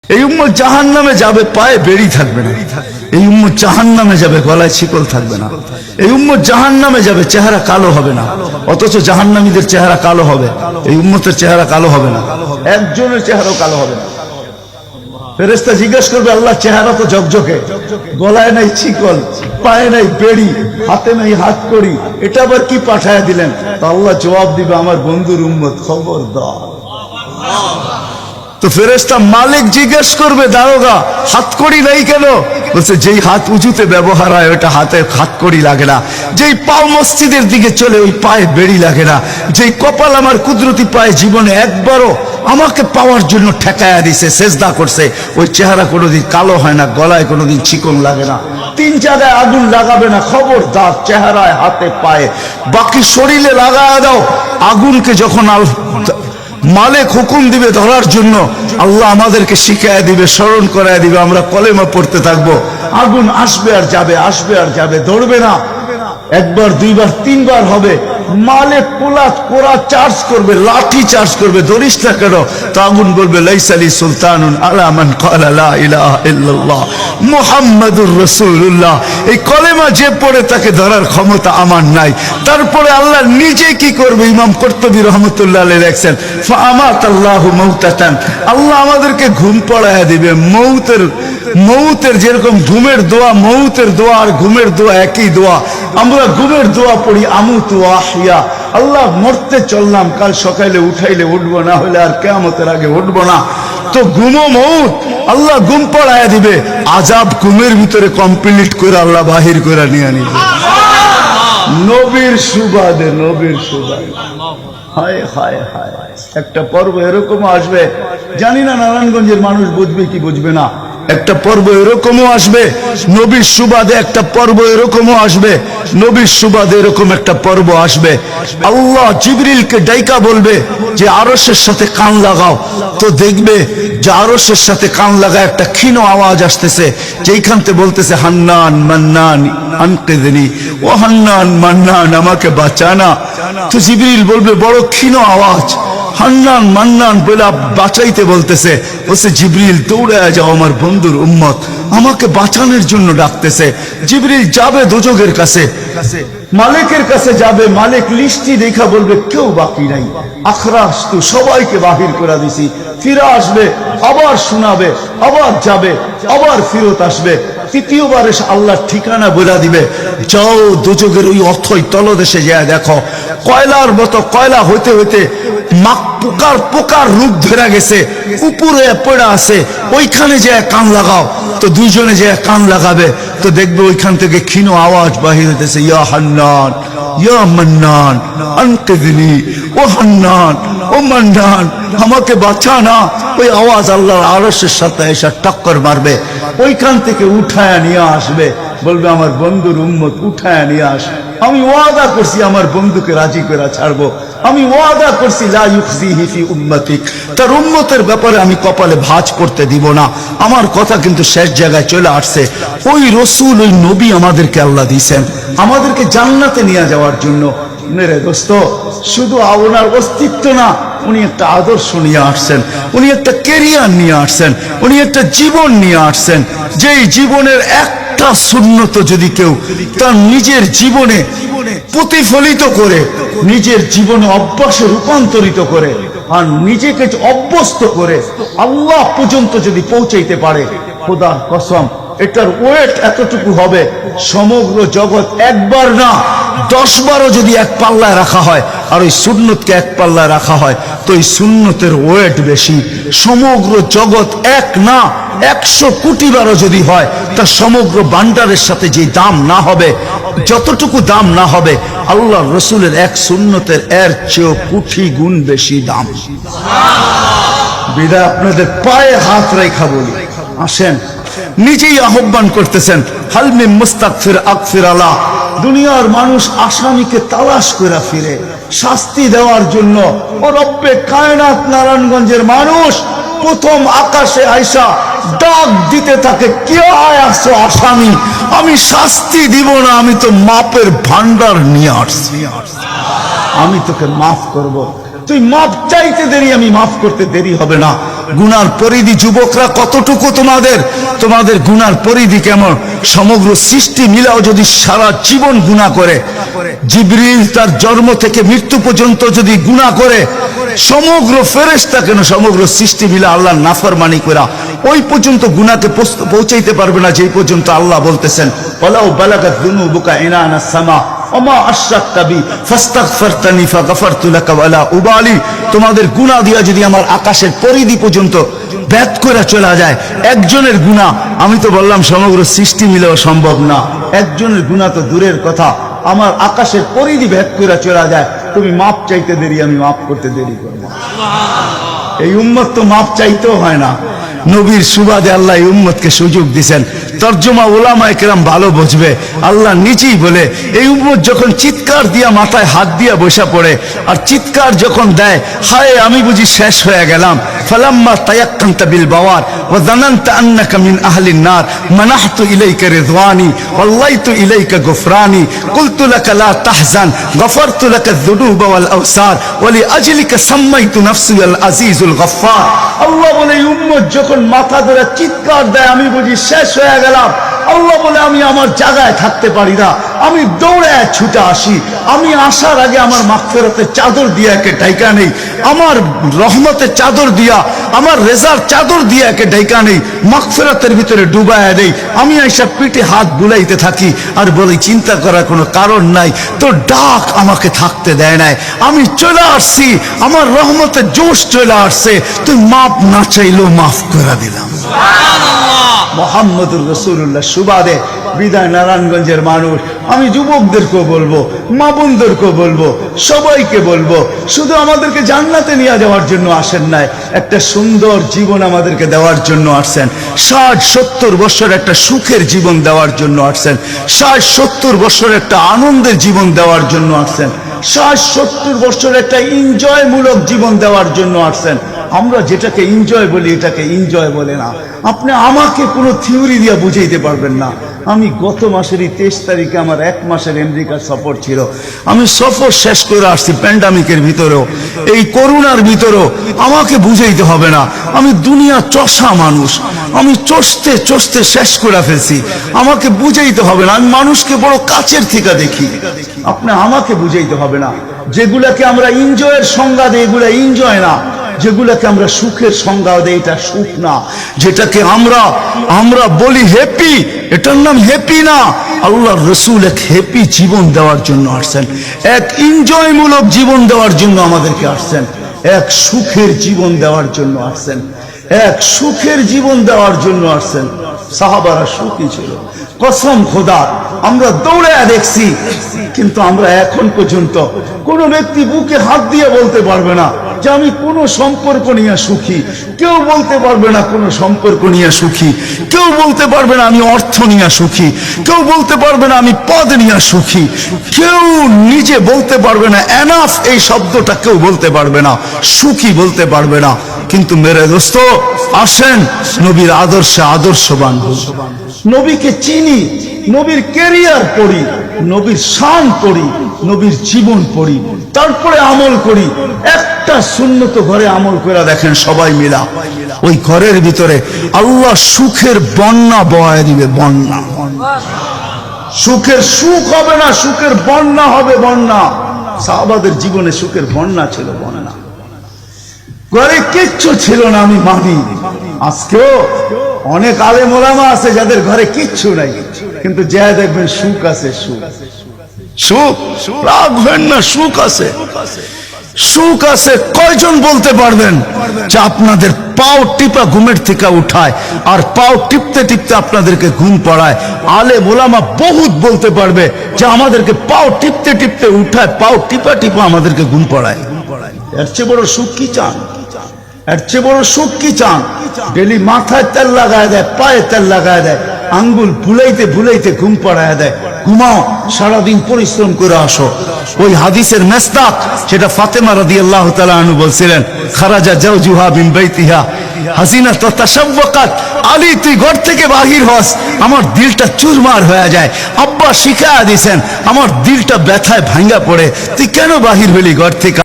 এই উম্মত জাহান্নামে যাবে, পায়ে বেড়ি থাকবে না। এই উম্মত জাহান্নামে যাবে, গলায় শিকল থাকবে না। এই উম্মত জাহান্নামে যাবে, চেহারা কালো হবে না। অথচ জাহান্নামীদের চেহারা কালো হবে, এই উম্মতের চেহারা কালো হবে না। একজনের চেহারাও কালো হবে না। ফেরেশতা জিজ্ঞেস করবে, আল্লাহ চেহারা তো ঝকঝকে, গলায় নাই শিকল, পায়ে নাই বেড়ি, হাতে নাই হাত কড়ি, এটা আবার কি পাঠায়া দিলেন? তো আল্লাহ জবাব দিবে, আমার বন্ধুর উম্মত খবরদার। তো ফেরেশতা মালিক জিজ্ঞেস করবে, দারোগা হাতকড়ি নাই কেন? বলছে, যেই হাত উঁচুতে ব্যবহার হয় ওটা হাতে হাতকড়ি লাগে না। যেই পাও মসজিদের দিকে চলে ওই পায়ে বেড়ি লাগে না। যেই কপাল আমার কুদরতি পায়ে জীবনে একবারও আমাকে পাওয়ার জন্য ঠেকায়া দিছে, সেজদা করছে, ওই চেহারা কোনোদিন কালো হয় না, গলায় কোনোদিন চিকন লাগে না, 3 জায়গায় আগুন লাগাবে না। খবরদার, চেহারায় হাতে পায়ে, বাকি শরীরে লাগায়া দাও। আগুনকে যখন মালিক হুকুম দিবে ধরার জন্য, আল্লাহ আমাদেরকে শিখায় দিবে, স্মরণ করায় দিবে, আমরা কলেমা পড়তে থাকবো। আগুন আসবে আর যাবে, আসবে আর যাবে, ধরবে না। একবার, দুইবার, 3বার হবে। মালিক কোরা চার্জ করবে, লাঠি চার্জ করবে, ধরিস না কেন? তো আগুন বলবে, লাইসালি সুলতানুন আলা মান ক্বালা লা ইলাহা ইল্লাল্লাহ মুহাম্মাদুর রাসূলুল্লাহ। এই কলেমা যে পড়ে তাকে ধরার ক্ষমতা আমার নাই। তারপরে আল্লাহ নিজে কি করবে? ইমাম কুরতুবী রাহমাতুল্লাহ আলাইহি লেখেন, ফাআমাতাল্লাহু মাউতাতান, আল্লাহ আমাদেরকে ঘুম পড়ায়া দিবে। মৌতের যেরকম ঘুমের দোয়া, মৌতের দোয়া আর ঘুমের দোয়া একই দোয়া। আমরা ঘুমের দোয়া পড়ি, আমুতু আহিয়া, আল্লাহ মরতে চললাম, কাল সকালে উঠাইলে উঠবো, না হলে আর কিয়ামতের আগে উঠবো না। তো ঘুমো মৌত, আল্লাহ ঘুম পড়ায়া দিবে। আযাব ঘুমের ভিতরে কমপ্লিট করে আল্লাহ বাহির করে নিয়ে নিবে। নবীর সুবাদে, নবীর সুবাদে। হায় হায় হায়, একটা পর্ব এরকম আসবে, জানি না নারায়ণগঞ্জের মানুষ বুঝবে কি বুঝবে না। একটা পর্ব এরকমও আসবে, নবীর সুবাদে একটা পর্ব এরকমও আসবে, নবীর সুবাদে এরকম একটা পর্ব আসবে। আল্লাহ জিবরিলকে ডাইকা বলবে যে আরশের সাথে কান লাগাও। তো দেখবে যে আরশের সাথে কান লাগায় একটা ক্ষীণ আওয়াজ আসতেছে, যেইখান থেকে বলতেছে, হান্নান মান্নান আনকিযনি, ও হান্নান মান্নান আমাকে বাঁচানা। তো জিবরিল বলবে, বড় ক্ষীণ আওয়াজ, হান্নান মান্নান বলে বাঁচাইতে বলতেছে। বলছে, জিবরিল দৌড়ে যাও, আমার বন্ধুর উম্মত আমাকে বাঁচানোর জন্য ডাকতেছে। জিবরিল যাবে দোজখের কাছে, মালিকের কাছে যাবে। মালিক লিস্টি দেখা বলবে, কেউ বাকি নাই, আখরাস তো সবাইকে বাহির করে দিছি। ফিরে আসবে, আবার শোনাবে, আবার যাবে, আবার ফিরত আসবে। তৃতীয়বার এসে আল্লাহর ঠিকানা বলে দিবে, যাও দোজখের ওই অথই তলদেশে যায় দেখো, কয়লার মতো কয়লা হইতে হইতে পোকার রূপ ধরে গেছে, উপরে পড়ে আছে, ওইখানে যে কান লাগাও। তো দুইজনে যে কান লাগাবে, তো দেখবে ওইখান থেকে ক্ষীণ আওয়াজ বাহির হইতেছে, ইয়া হান্নান ইয়া মান্নান আনকিযনি, ও হান্নান ও মান্নান আমাকে বাঁচা না। ওই আওয়াজ আল্লাহর আরশের সাথে এসে টক্কর মারবে, ওইখান থেকে উঠায় নিয়ে আসবে। বলবে, আমার বন্ধুর উম্মত উঠায় নিয়ে আস, আমি ওয়াদা করছি আমার বন্ধুকে রাজি করে ছাড়বো, আমি ওয়াদা করছি লা ইউখজিহি ফি উম্মতিক, তার উম্মতের ব্যাপারে আমি কপালে ভাঁজ করতে দিব না। আমার কথা কিন্তু শেষ জায়গায় চলে আসছে। ওই রসুল, ওই নবী আমাদেরকে আল্লাহ দিয়েছেন আমাদেরকে জান্নাতে নিয়ে যাওয়ার জন্য। মেরে দোস্ত, শুধু ওনার অস্তিত্ব না, উনি একটা আদর্শ নিয়ে আসছেন, উনি একটা ক্যারিয়ার নিয়ে আসছেন, উনি একটা জীবন নিয়ে আসছেন। যেই জীবনের একটা সুন্নত যদি কেউ তার নিজের জীবনে প্রতিফলিত করে, নিজের জীবনে অভ্যাসে রূপান্তরিত করে, আর নিজেকে অভ্যস্ত করে আল্লাহ পর্যন্ত যদি পৌঁছাইতে পারে, খোদার কসম এটার ওয়েট এতটুকু হবে, সমগ্র জগৎ একবার না 10 বারও যদি এক পাল্লায় রাখা হয়, আর ওই সুন্নতকে এক পাল্লায় রাখা হয়, তো এই সুন্নতের ওয়েট বেশি। সমগ্র জগৎ এক না 100 কোটি বারও যদি হয়, তা সমগ্র ভান্ডারের সাথে যে দাম না হবে, যতটুকু দাম না হবে, আল্লাহ রসুলের এক সুন্নতের এর চেয়েও কোটি গুণ বেশি দাম। বিদায় আপনাদের পায়ে হাত রেখা বলি, আসেন। নিজেই আহ্বান করতেছেন, হালমি মুস্তাগফির আগফির আলাহ। দুনিয়ার মানুষ আসামিকে তালাশ করে ফিরে শাস্তি দেওয়ার জন্য। ও রব্বে কায়নাত, নারায়ণগঞ্জের মানুষ প্রথম আকাশে আইসা ডাক দিতে থাকে, কে আসছো আসামি? আমি শাস্তি দিব না, আমি তো মাপের ভান্ডার নিয়ে আসছি, আমি তোকে মাফ করব। তুই মাফ চাইতে দেরি, আমি মাফ করতে দেরি হবে না। গুনার পরিধি যুবকরা কতটুকু তোমাদের, তোমাদের গুনার পরিধি কেমন? সমগ্র সৃষ্টি মিলাও যদি সারা জীবন গুনাহ করে, জিবরিল তার জন্ম থেকে মৃত্যু পর্যন্ত যদি গুনাহ করে, সমগ্র ফেরেশতা কেন সমগ্র সৃষ্টি মিলা আল্লাহর নাফরমানি করা ওই পর্যন্ত গুনাহকে পৌঁছাইতে পারবে না, যেই পর্যন্ত আল্লাহ বলতেছেন ওয়ালাউ বালাগাত যুনুবুকা ইনানাস সামা ওমা আশরাকতা বি ফাস্তাগফারতানি ফাগফারতু লাকা ওয়ালা উবালি। তোমাদের গুনাহ দিয়া যদি আমার আকাশের পরিধি পর্যন্ত ভেদ করে চলা যায়, একজনের গুনাহ, আমি তো বললাম সমগ্র সৃষ্টি মিলেও সম্ভব না, একজনের গুনাহ তো দূরের কথা, আমার আকাশের পরিধি ভেদ করে চলা যায়, তুমি মাপ চাইতে দেরি, আমি মাফ করতে দেরি করব। এই উম্মত তো মাপ চাইতেও হয় না, নবীর সুবাদে আল্লাহ এই উম্মতকে সুযোগ দিয়েছেন। তর্জমা উলামায়ে কেরাম ভালো বুঝবে, আল্লাহ নিজেই বলে এই উম্মত যখন চিৎকার দিয়া মাথায় হাত দিয়া বসা পড়ে আর চিৎকার যখন দেয়, হায় আমি বুঝি শেষ হয়ে গেলাম, ফালাম্মা তায়াক্কানতা বিল বাওয়ার ওয়া যানানতা আন্নাকা মিন আহলিন নার মানাহতু ইলাইকা রিদওয়ানি ওয়াল্লাইতু ইলাইকা গুফরানি কুলতু লাকা লা তাহজান গফারতু লাকা যুনুবা ওয়াল আওসার ওয়া লিআজলিকা সাম্মাইতু নাফসি আল আজিজুল গফফার। আল্লাহ বলে এই উম্মত যখন মাথা ধরে চিৎকার দেয়, আমি বুঝি শেষ হয়ে গেলাম, আল্লাহ বলে আমি আমার জায়গায় থাকতে পারি না, আমি দৌড়ে ছুটে আসি, আমি আসার আগে আমার মাগফিরাতের চাদর দিয়া একে ঢাইকা নেই, আমার রহমতের চাদর দিয়া, আমার রেজার চাদর দিয়া একে ঢাইকা নেই, মাগফিরাতের ভিতরে ডুবায়া দেই, আমি এইসব পিঠে হাত বুলাইতে থাকি আর বলি চিন্তা করার কোনো কারণ নাই, তো ডাক আমাকে থাকতে দেয় নাই, আমি চলে আসছি, আমার রহমতের জোশ চলে আসছে, তুই মাপ না চাইলেও মাফ করে দিলাম। মুহাম্মদুর রাসূলুল্লাহ সুবাদে বিদায় নারায়ণগঞ্জের মানুষ, আমি যুবকদেরকেও বলবো, মা বোনদেরকেও বলবো, সবাইকে বলবো, শুধু আমাদেরকে জান্নাতে নিয়ে যাওয়ার জন্য আসেন নাই, একটা সুন্দর জীবন আমাদেরকে দেওয়ার জন্য আসছেন। 60-70 বছর একটা সুখের জীবন দেওয়ার জন্য আসছেন, 60-70 বছর একটা আনন্দের জীবন দেওয়ার জন্য আসছেন, 60-70 বছর একটা এনজয়মূলক জীবন দেওয়ার জন্য আসছেন। আমরা যেটাকে এনজয় বলি এটাকে এনজয় বলে না। আপনি আমাকে কোনো থিওরি দিয়ে বুঝাইতে পারবেন না। আমি গত মাসেরই 23 তারিখে আমার 1 মাসের আমেরিকার সফর ছিল, আমি সফর শেষ করে আসছি প্যান্ডামিকের ভিতরেও, এই করোনার ভিতরেও, আমাকে বুঝাইতে হবে না, আমি দুনিয়া চষা মানুষ, আমি চষতে চষতে শেষ করে ফেলছি, আমাকে বুঝাইতে হবে না, আমি মানুষকে বড় কাছের থেকে দেখি, আপনি আমাকে বুঝাইতে হবে না। যেগুলাকে আমরা এনজয়ের সংজ্ঞা দিই এগুলা এনজয় না, যেগুলাকে আমরা সুখের সংজ্ঞা দেই এটা সুখ না, যেটাকে আমরা বলি হ্যাপি এটার নাম হ্যাপি না। আল্লাহর রাসূল এক হ্যাপি জীবন দেওয়ার জন্য আসছেন, এক এনজয়মূলক জীবন দেওয়ার জন্য আমাদেরকে আসছেন, এক সুখের জীবন দেওয়ার জন্য আসছেন, এক সুখের জীবন দেওয়ার জন্য আসছেন। সাহাবারা সুখী ছিল, কসম খোদার, আমরা দৌড়ে দেখছি, কিন্তু আমরা এখন পর্যন্ত কোন ব্যক্তি বুকে হাত দিয়ে বলতে পারবে না যে আমি কোন সম্পর্ক নিয়ে সুখী, কেউ বলতে পারবে না কোন সম্পর্ক নিয়ে সুখী, কেউ বলতে পারবে না আমি অর্থ নিয়ে সুখী, কেউ বলতে পারবে না আমি পদ নিয়ে সুখী, কেউ নিজে বলতে পারবে না এনাফ এই শব্দটা কেউ বলতে পারবে না, সুখী বলতে পারবে না। কিন্তু মেরে দোস্ত আসেন নবীর আদর্শে আদর্শবান, নবীকে চিনি, নবীর ক্যারিয়ার পড়ি, নবীর শান পড়ি, নবীর জীবন পড়ি, তারপরে আমল করি। একটা সুন্নত ঘরে আমল করে দেখেন সবাই মিলা, ওই ঘরের ভিতরে আল্লাহ সুখের বন্যা বয়ে দিবে, বন্যা, সুখের সুখ হবে না, সুখের বন্যা হবে, বন্যা। সাহাবাদের জীবনে সুখের বন্যা ছিল, বন্যা, ঘরে কিচ্ছু ছিল না, আমি মানি। আজকেও অনেক আলেম ওলামা আছে যাদের ঘরে কিচ্ছু নাই, কিন্তু যা দেখবেন সুখ আছে, সুখ, সুখ, রাখবেন না, সুখ আছে, সুখ আছে। কয়জন বলতে পারবেন যে আপনাদের পাও টিপা ঘুমের থেকে উঠায় আর পাও টিপতে টিপতে আপনাদেরকে ঘুম পড়ায়? আলেম ওলামা বহুত বলতে পারবে যে আমাদেরকে পাও টিপতে টিপতে উঠায়, পাও টিপা টিপা আমাদেরকে ঘুম পড়ায়। এর চেয়ে বড় সুখ কি চান? এর চেয়ে বড় সুখ কি চান? ডেলি মাথায় তেল লাগায় দেয়, পায়ে তেল লাগায় দেয়, আঙ্গুল ভুলাইতে ভুলাইতে ঘুম পাড়ায় দেয়। ঘুমাও, সারাদিন পরিশ্রম করে আসো। ওই হাদিসের মেসদাক যেটা ফাতেমা রাদিয়াল্লাহু তাআলা আনহু বলছিলেন, খারাজা জাওজুহা মিন বাইতিহা হাসিনা তাতাশাওয়াকাত, আলী তুই ঘর থেকে বাহির হস, আমার দিলটা চুরমার হয়ে যায়। আব্বা শিখায়া দিয়েছেন, আমার দিলটা ব্যথায় ভাঙ্গা পড়ে, তুই কেন বাহির হলি ঘর থেকে?